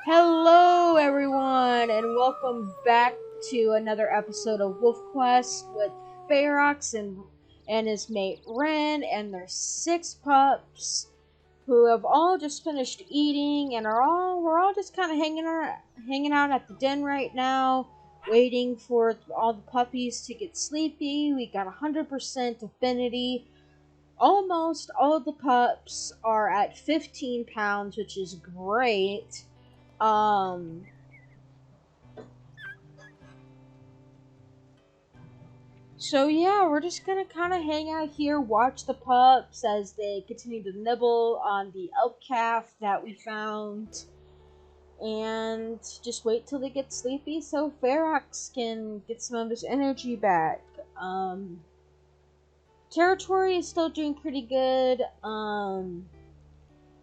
Hello, everyone, and welcome back to another episode of Wolf Quest with Ferox and his mate Ren and their 6 pups, who have all just finished eating and we're all just kind of hanging out at the den right now, waiting for all the puppies to get sleepy. We got 100% affinity. Almost all of the pups are at 15 pounds, which is great. Um, so yeah, we're just gonna kind of hang out here, watch the pups as they continue to nibble on the elk calf that we found, and just wait till they get sleepy so Ferox can get some of his energy back. Territory is still doing pretty good.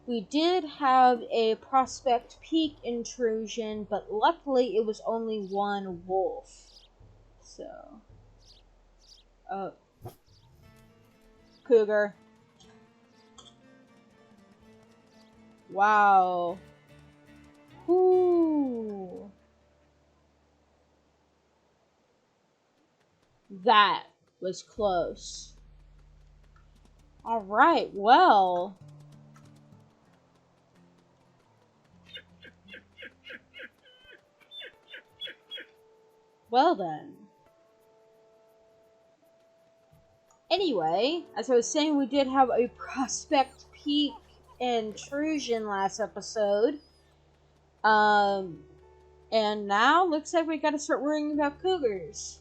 We did have a Prospect Peak intrusion, but luckily it was only one wolf. So, cougar. Wow. Ooh. That was close. Alright, well. Well then. Anyway, as I was saying, we did have a Prospect Peak intrusion last episode. And now looks like we gotta start worrying about cougars.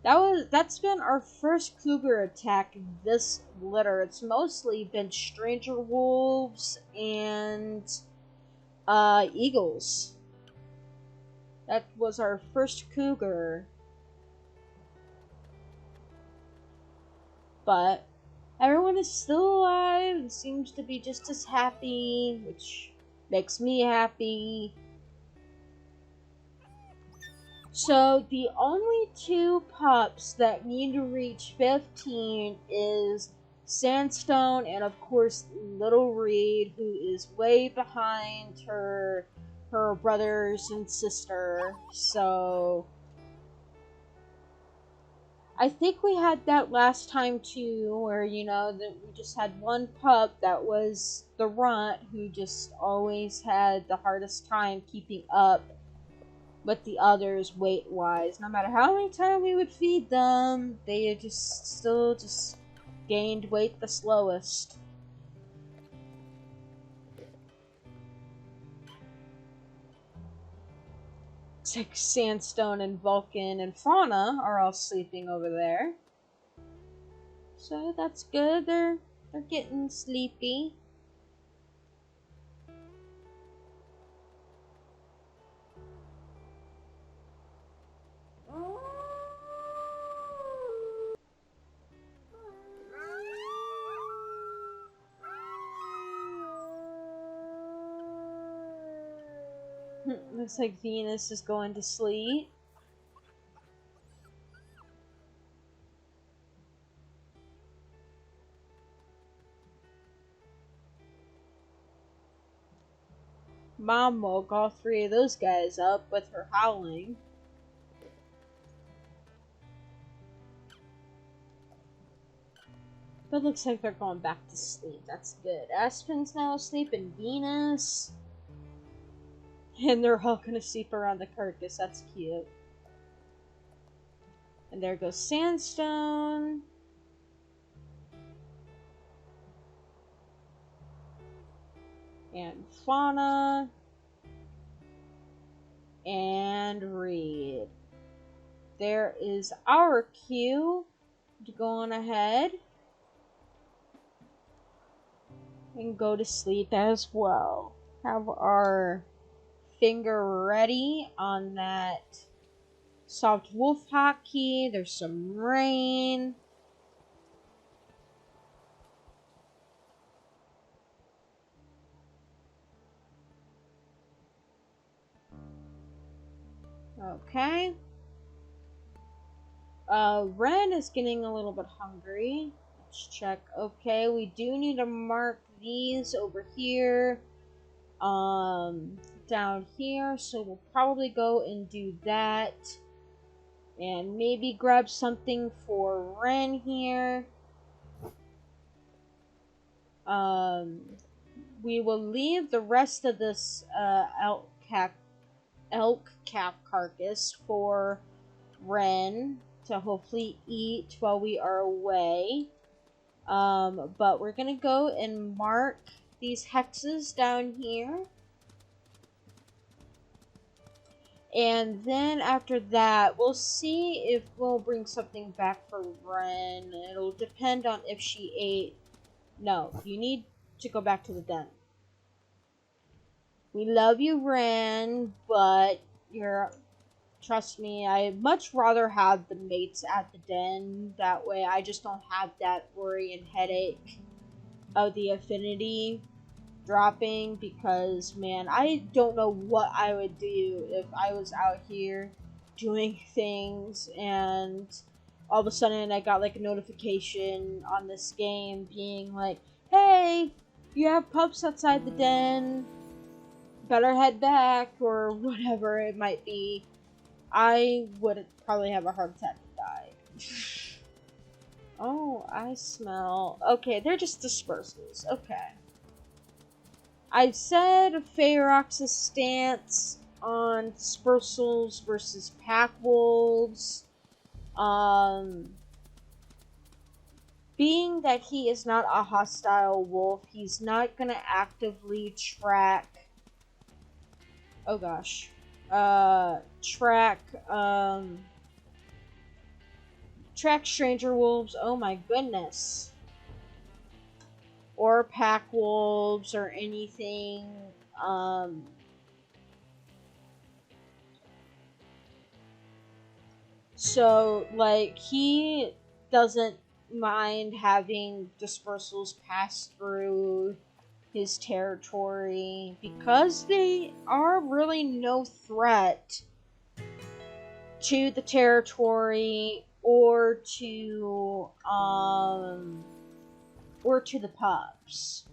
That's been our first cougar attack in this litter. It's mostly been stranger wolves and eagles. That was our first cougar. But everyone is still alive and seems to be just as happy, which makes me happy. So the only 2 pups that need to reach 15 is Sandstone and of course Little Reed, who is way behind her brothers and sister. So I think we had that last time too, where that we just had one pup that was the runt, who just always had the hardest time keeping up with the others weight-wise. No matter how many times we would feed them, they still gained weight the slowest. It's like Sandstone and Vulcan and Fauna are all sleeping over there. So that's good. They're getting sleepy. Looks like Venus is going to sleep. Mom woke all 3 of those guys up with her howling. But looks like they're going back to sleep. That's good. Aspen's now asleep and Venus. And they're all gonna sleep around the carcass. That's cute. And there goes Sandstone. And Fauna. And Reed. There is our cue to go on ahead and go to sleep as well. Have our finger ready on that soft wolf hotkey. There's some rain. Okay. Ren is getting a little bit hungry. Let's check. Okay, we do need to mark these over here. down here, so we'll probably go and do that. And maybe grab something for Ren here. We will leave the rest of this elk calf carcass for Ren to hopefully eat while we are away. But we're gonna go and mark these hexes down here. And then after that, we'll see if we'll bring something back for Ren. It'll depend on if she ate. No, you need to go back to the den. We love you, Ren, but trust me, I'd much rather have the mates at the den. That way I just don't have that worry and headache of the affinity dropping, because, man, I don't know what I would do if I was out here doing things and all of a sudden I got like a notification on this game being like, hey, you have pups outside the den, better head back, or whatever it might be. I would probably have a heart attack and die. Oh, I smell... Okay, they're just dispersals. Okay. I've said Ferox's stance on dispersals versus pack wolves. Being that he is not a hostile wolf, he's not gonna actively track... Oh gosh. Track stranger wolves. Oh my goodness. Or pack wolves or anything. So, like, he doesn't mind having dispersals pass through his territory because they are really no threat to the territory or to the pups.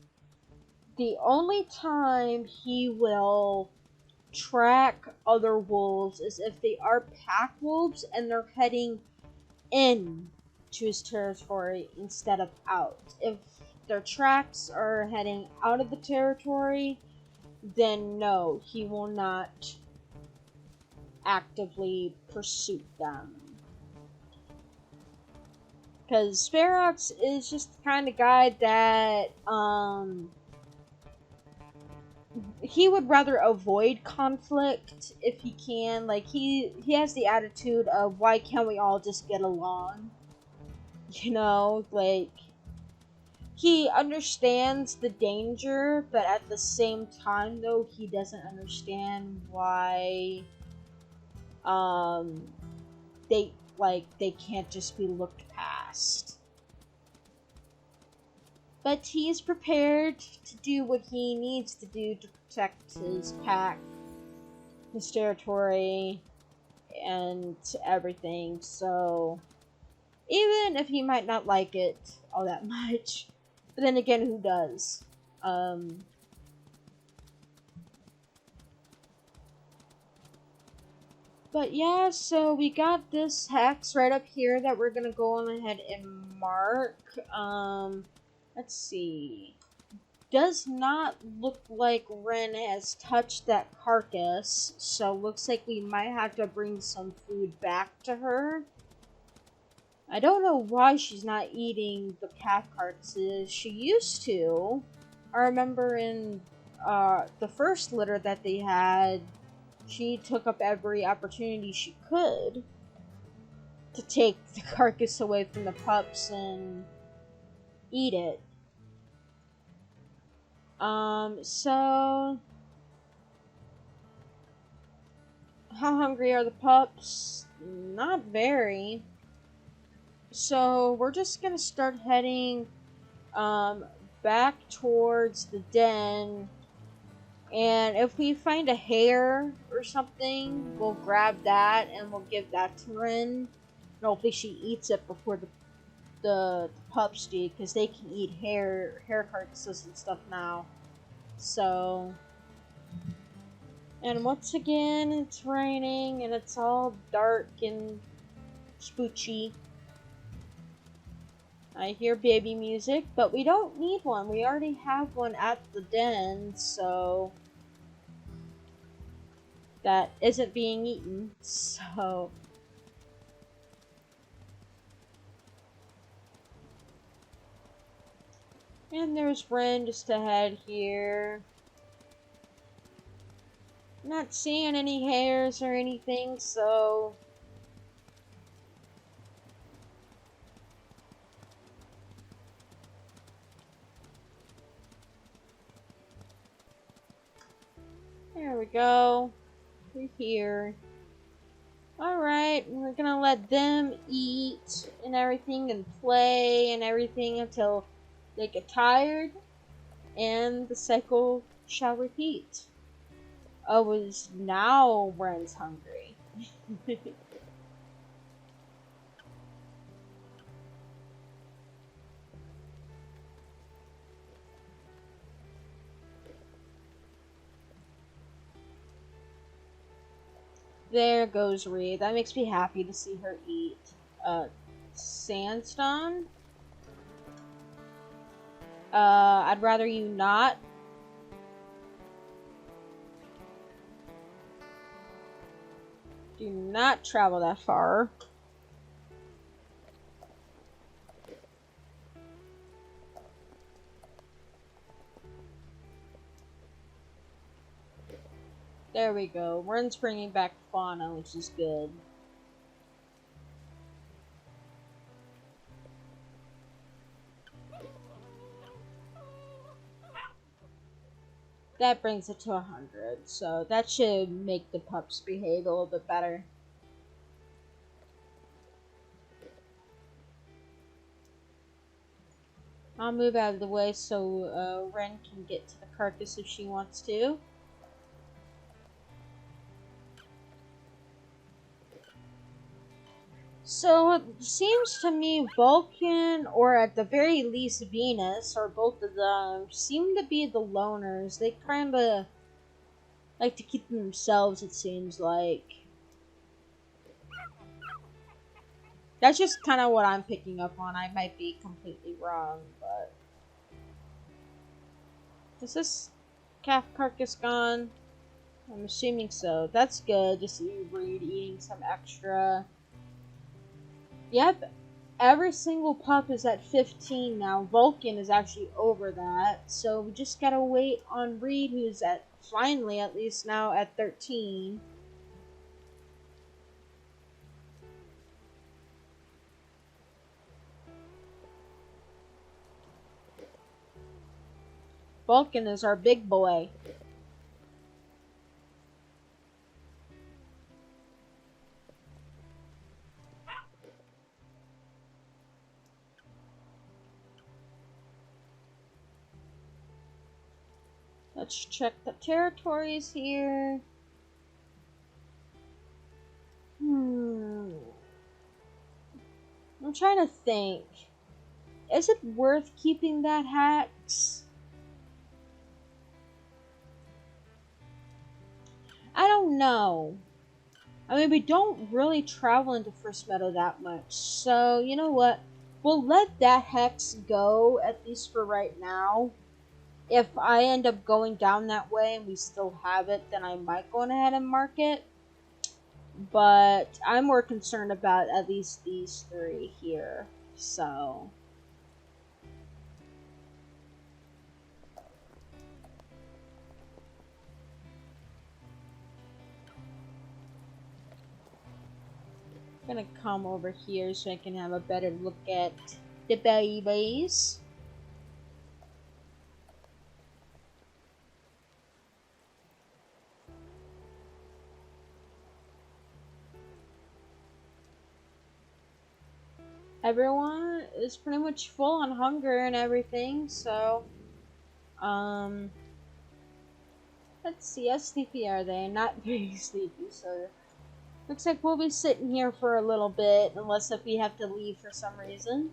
The only time he will track other wolves is if they are pack wolves and they're heading in to his territory instead of out. If their tracks are heading out of the territory, then no, he will not actively pursue them. Because Ferox is just the kind of guy that, he would rather avoid conflict if he can. Like, he has the attitude of, why can't we all just get along? You know, like, he understands the danger, but at the same time, though, he doesn't understand why, they can't just be looked past. But he is prepared to do what he needs to do to protect his pack, his territory, and everything. So, even if he might not like it all that much, but then again, who does? But yeah, so we got this hex right up here that we're gonna go on ahead and mark. Let's see. Does not look like Ren has touched that carcass, so looks like we might have to bring some food back to her. I don't know why she's not eating the calf carcasses. She used to. I remember in the first litter that they had, she took up every opportunity she could to take the carcass away from the pups and eat it. So how hungry are the pups? Not very. So we're just gonna start heading back towards the den, and if we find a hare or something, we'll grab that and we'll give that to Rin. And hopefully she eats it before the pups do, because they can eat hair carcasses and stuff now. So And once again, it's raining and it's all dark and spoochy. I hear baby music, but we don't need one. We already have one at the den, so that isn't being eaten. So and there's Ren just ahead here. Not seeing any hairs or anything, so there we go. We're here. Alright, we're gonna let them eat and everything and play and everything until they get tired, and the cycle shall repeat. Oh, is now Ren's hungry. There goes Reed. That makes me happy to see her eat. Sandstone? I'd rather you not. Do not travel that far. There we go. Ren's bringing back fauna, which is good. That brings it to 100, so that should make the pups behave a little bit better. I'll move out of the way so Ren can get to the carcass if she wants to. So it seems to me Vulcan, or at the very least Venus, or both of them, seem to be the loners. They kind of like to keep them themselves, it seems like. That's just kind of what I'm picking up on. I might be completely wrong, but... Is this calf carcass gone? I'm assuming so. That's good, just you Reed eating some extra. Yep, every single pup is at 15 now. Vulcan is actually over that, so we just gotta wait on Reed, who's at, finally at least now, at 13. Vulcan is our big boy. Let's check the territories here. I'm trying to think. Is it worth keeping that hex? I don't know. I mean, we don't really travel into First Meadow that much. So, you know what? We'll let that hex go, at least for right now. If I end up going down that way and we still have it, then I might go ahead and mark it. But I'm more concerned about at least these three here. So... I'm gonna come over here so I can have a better look at the babies. Everyone is pretty much full on hunger and everything, so let's see, how sleepy are they? Not very sleepy, so looks like we'll be sitting here for a little bit, unless if we have to leave for some reason.